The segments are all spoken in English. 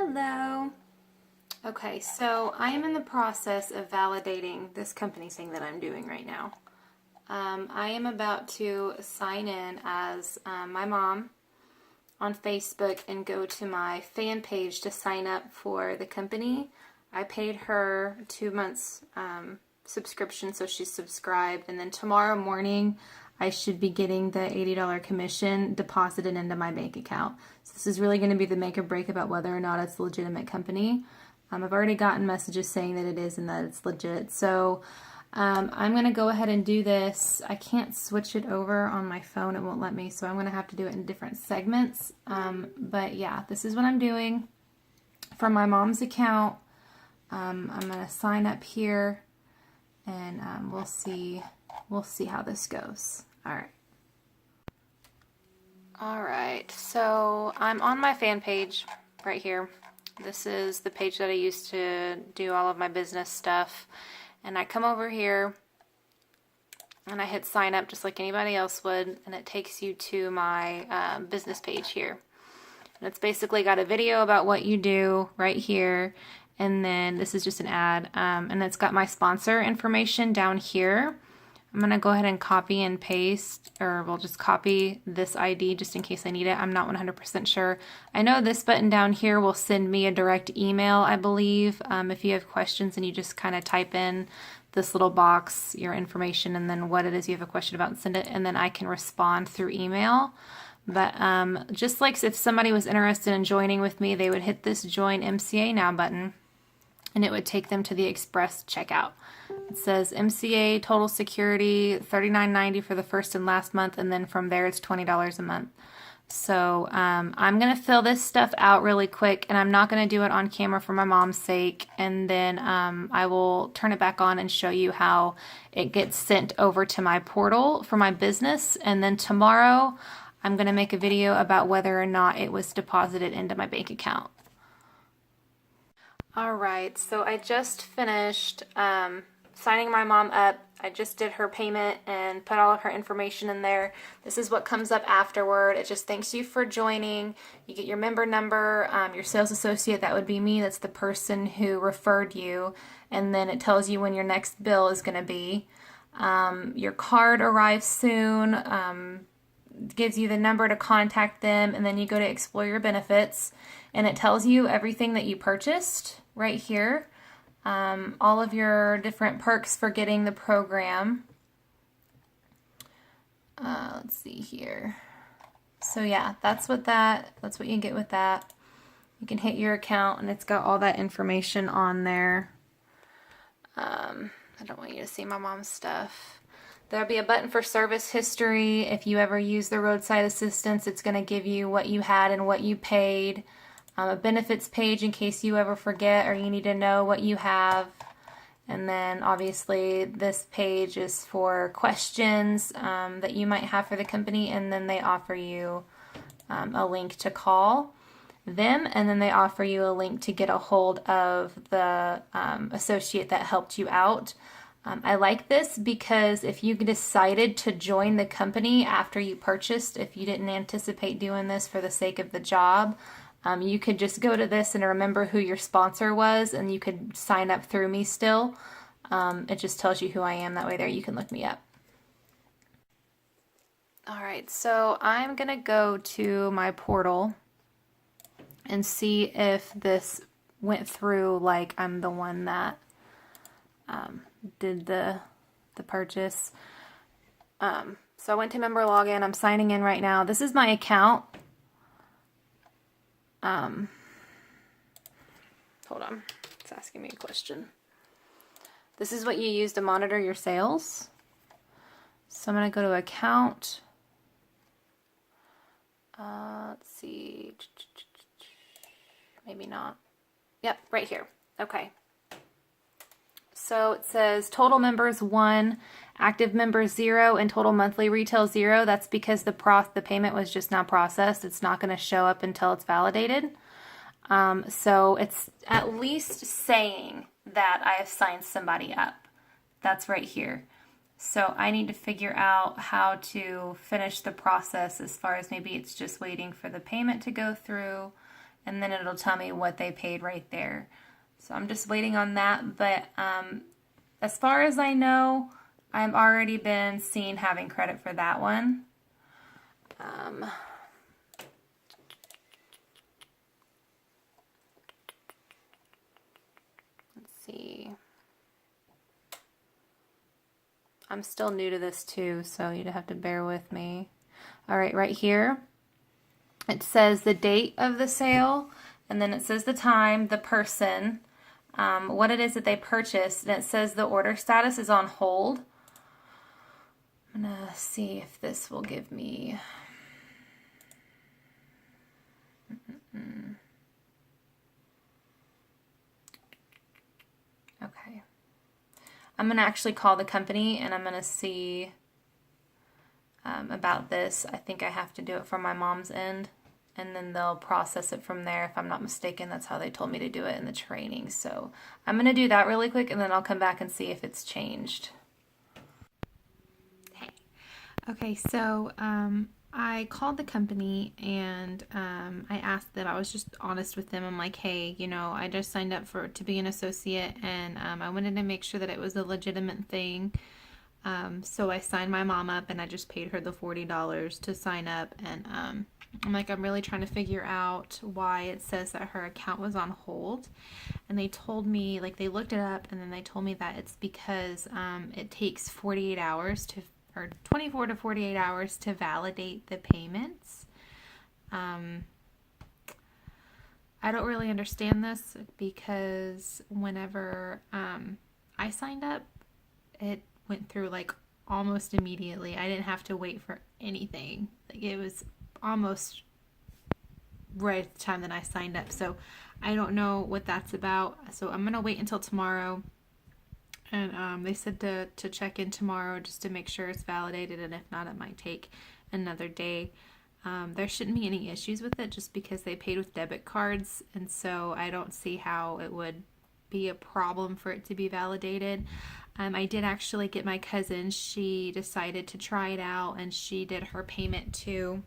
Hello. Okay, so I am in the process of validating this company thing that I'm doing right now. I am about to sign in as my mom on Facebook and go to my fan page to sign up for the company. I paid her 2 months subscription, so she's subscribed, and then tomorrow morning I should be getting the $80 commission deposited into my bank account. So this is really going to be the make or break about whether or not it's a legitimate company. I've already gotten messages saying that it is and that it's legit. So I'm going to go ahead and do this. I can't switch it over on my phone. It won't let me. So I'm going to have to do it in different segments. But yeah, this is what I'm doing from my mom's account. I'm going to sign up here and we'll see how this goes. All right, so I'm on my fan page right here. This is the page that I use to do all of my business stuff. And I come over here and I hit sign up just like anybody else would, and it takes you to my business page here. And it's basically got a video about what you do right here, and then this is just an ad, and it's got my sponsor information down here. I'm going to go ahead and copy and paste, or we'll just copy this ID just in case I need it. I'm not 100% sure. I know this button down here will send me a direct email, I believe, if you have questions, and you just kind of type in this little box, your information, and then what it is you have a question about, and send it, and then I can respond through email. But just like if somebody was interested in joining with me, they would hit this Join MCA Now button, and it would take them to the Express checkout. It says MCA Total Security, $39.90 for the first and last month, and then from there it's $20 a month. So I'm going to fill this stuff out really quick, and I'm not going to do it on camera for my mom's sake, and then I will turn it back on and show you how it gets sent over to my portal for my business, and then tomorrow I'm going to make a video about whether or not it was deposited into my bank account. Alright, so I just finished signing my mom up. I just did her payment and put all of her information in there. This is what comes up afterward. It just thanks you for joining. You get your member number, your sales associate, that would be me. That's the person who referred you. And then it tells you when your next bill is going to be. Your card arrives soon. Gives you the number to contact them, and then you go to explore your benefits, and it tells you everything that you purchased right here. All of your different perks for getting the program. Let's see here. So yeah, that's what you get with that. You can hit your account and it's got all that information on there. I don't want you to see my mom's stuff. There'll be a button for service history. If you ever use the roadside assistance, it's going to give you what you had and what you paid. A benefits page in case you ever forget or you need to know what you have. And then obviously this page is for questions that you might have for the company, and then they offer you a link to call them, and then they offer you a link to get a hold of the associate that helped you out. I like this because if you decided to join the company after you purchased, if you didn't anticipate doing this for the sake of the job, you could just go to this and remember who your sponsor was, and you could sign up through me still. It just tells you who I am. That way there you can look me up. Alright, so I'm going to go to my portal and see if this went through like I'm the one that did the purchase. So I went to member login. I'm signing in right now. This is my account. Hold on. It's asking me a question. This is what you use to monitor your sales. So I'm going to go to account. Let's see. Maybe not. Yep, right here. Okay. So it says total members 1, active members 0, and total monthly retail 0. That's because the payment was just not processed. It's not going to show up until it's validated. So it's at least saying that I have signed somebody up. That's right here. So I need to figure out how to finish the process as far as maybe it's just waiting for the payment to go through, and then it'll tell me what they paid right there. So I'm just waiting on that, but as far as I know, I've already been seen having credit for that one. Let's see. I'm still new to this too, so you'd have to bear with me. All right, right here, it says the date of the sale, and then it says the time, the person, what it is that they purchased, and it says the order status is on hold. I'm gonna see if this will give me... Okay. I'm gonna actually call the company and I'm gonna see about this. I think I have to do it from my mom's end, and then they'll process it from there. If I'm not mistaken, that's how they told me to do it in the training. So I'm gonna do that really quick, and then I'll come back and see if it's changed. Hey. Okay, so I called the company and I asked them, I was just honest with them. I'm like, hey, you know, I just signed up to be an associate, and I wanted to make sure that it was a legitimate thing. So I signed my mom up, and I just paid her the $40 to sign up. And I'm like, I'm really trying to figure out why it says that her account was on hold. And they told me, like, they looked it up, and then they told me that it's because it takes 48 hours to, or 24 to 48 hours to validate the payments. I don't really understand this, because whenever I signed up, it went through like almost immediately. I didn't have to wait for anything. Like, it was almost right at the time that I signed up. So I don't know what that's about. So I'm gonna wait until tomorrow. And they said to check in tomorrow just to make sure it's validated, and if not, it might take another day. There shouldn't be any issues with it, just because they paid with debit cards, and so I don't see how it would be a problem for it to be validated. I did actually get my cousin. She decided to try it out, and she did her payment too.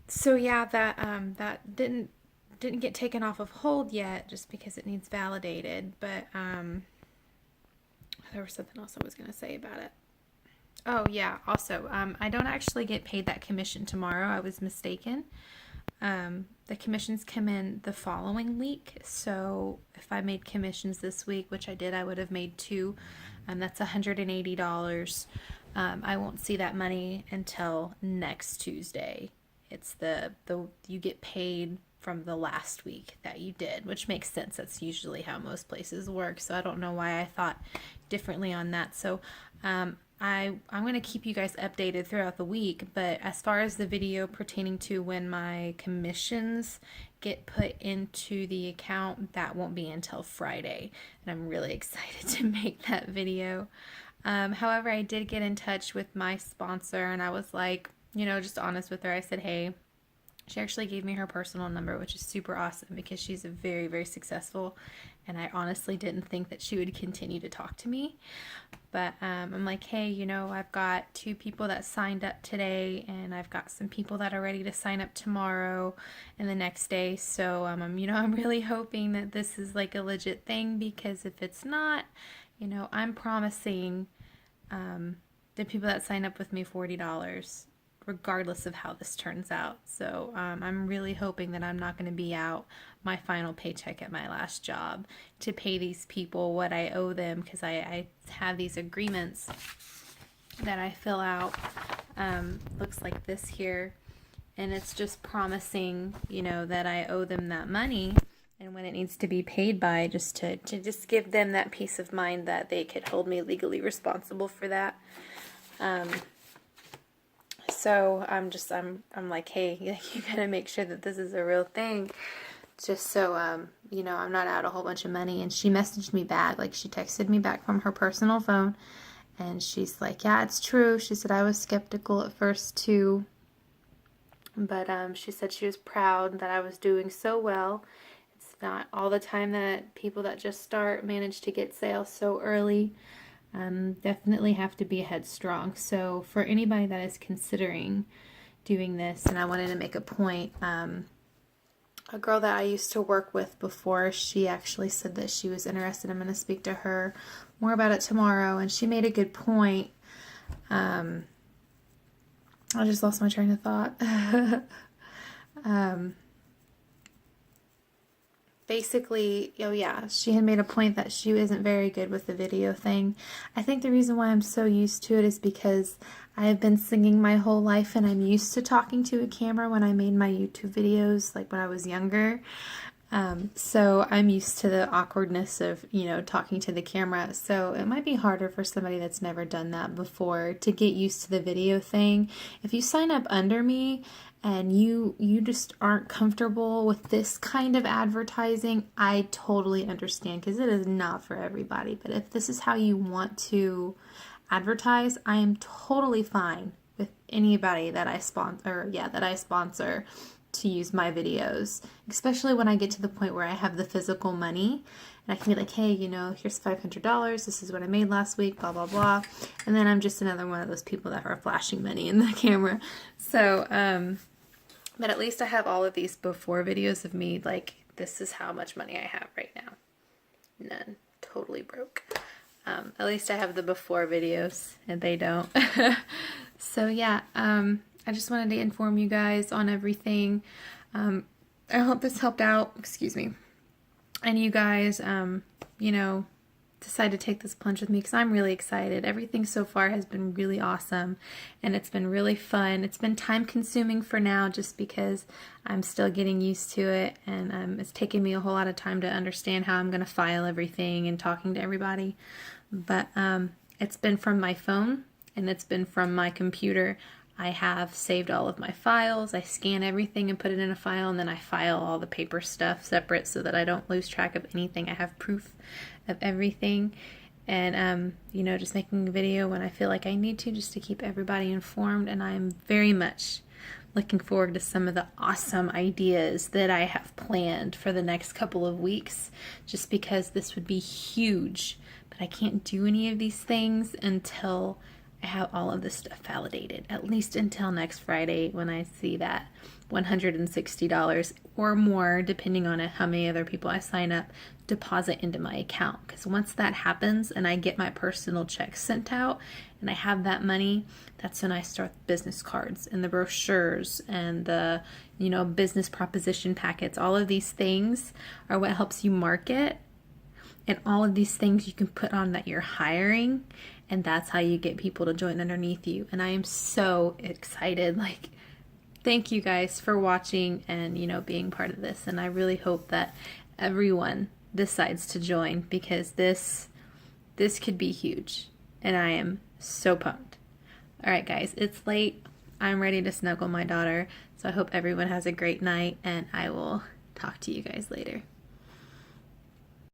So yeah, that didn't get taken off of hold yet, just because it needs validated. But there was something else I was going to say about it. Oh yeah, also, I don't actually get paid that commission tomorrow. I was mistaken. The commissions come in the following week. So if I made commissions this week, which I did, I would have made two. That's $180. I won't see that money until next Tuesday. It's you get paid from the last week that you did, which makes sense. That's usually how most places work. So I don't know why I thought differently on that. So I'm going to keep you guys updated throughout the week, but as far as the video pertaining to when my commissions get put into the account, that won't be until Friday, and I'm really excited to make that video. However, I did get in touch with my sponsor, and I was like, you know, just honest with her. I said, hey, she actually gave me her personal number, which is super awesome, because she's a very, very successful, and I honestly didn't think that she would continue to talk to me. But I'm like, hey, you know, I've got 2 people that signed up today, and I've got some people that are ready to sign up tomorrow and the next day. So, you know, I'm really hoping that this is like a legit thing, because if it's not, you know, I'm promising the people that sign up with me $40. Regardless of how this turns out. So I'm really hoping that I'm not going to be out my final paycheck at my last job to pay these people what I owe them, because I have these agreements that I fill out. Looks like this here, and it's just promising, you know, that I owe them that money, and when it needs to be paid by, just to just give them that peace of mind that they could hold me legally responsible for that. So I'm like, hey, you gotta make sure that this is a real thing, just so, you know, I'm not out a whole bunch of money. And she messaged me back, like, she texted me back from her personal phone, and she's like, yeah, it's true. She said, I was skeptical at first too, but she said she was proud that I was doing so well. It's not all the time that people that just start manage to get sales so early. Definitely have to be headstrong. So for anybody that is considering, doing this, and I wanted to make a point. A girl that I used to work with before, she actually said that she was interested. I'm going to speak to her more about it tomorrow, and she made a good point. I just lost my train of thought. Basically, oh yeah, she had made a point that she isn't very good with the video thing. I think the reason why I'm so used to it is because I have been singing my whole life, and I'm used to talking to a camera when I made my YouTube videos, like when I was younger. So I'm used to the awkwardness of, you know, talking to the camera. So it might be harder for somebody that's never done that before to get used to the video thing. If you sign up under me and you just aren't comfortable with this kind of advertising, I totally understand, because it is not for everybody. But if this is how you want to advertise, I am totally fine with anybody that I sponsor to use my videos, especially when I get to the point where I have the physical money and I can be like, hey, you know, here's $500, this is what I made last week, blah blah blah, and then I'm just another one of those people that are flashing money in the camera. So but at least I have all of these before videos of me, like, this is how much money I have right now. None. Totally broke. At least I have the before videos, and they don't. So yeah, I just wanted to inform you guys on everything. I hope this helped out, excuse me, and you guys, you know, decide to take this plunge with me, because I'm really excited. Everything so far has been really awesome, and it's been really fun. It's been time consuming for now, just because I'm still getting used to it, and it's taken me a whole lot of time to understand how I'm going to file everything and talking to everybody. But it's been from my phone, and it's been from my computer. I have saved all of my files. I scan everything and put it in a file, and then I file all the paper stuff separate so that I don't lose track of anything. I have proof of everything, and you know, just making a video when I feel like I need to, just to keep everybody informed. And I'm very much looking forward to some of the awesome ideas that I have planned for the next couple of weeks, just because this would be huge. But I can't do any of these things until I have all of this stuff validated, at least until next Friday, when I see that $160 or more, depending on how many other people I sign up, deposit into my account. Because once that happens and I get my personal check sent out and I have that money, that's when I start the business cards and the brochures and the, you know, business proposition packets. All of these things are what helps you market, and all of these things you can put on that you're hiring. And that's how you get people to join underneath you. And I am so excited. Like, thank you guys for watching and, you know, being part of this. And I really hope that everyone decides to join, because this could be huge. And I am so pumped. All right, guys, it's late. I'm ready to snuggle my daughter. So I hope everyone has a great night, and I will talk to you guys later.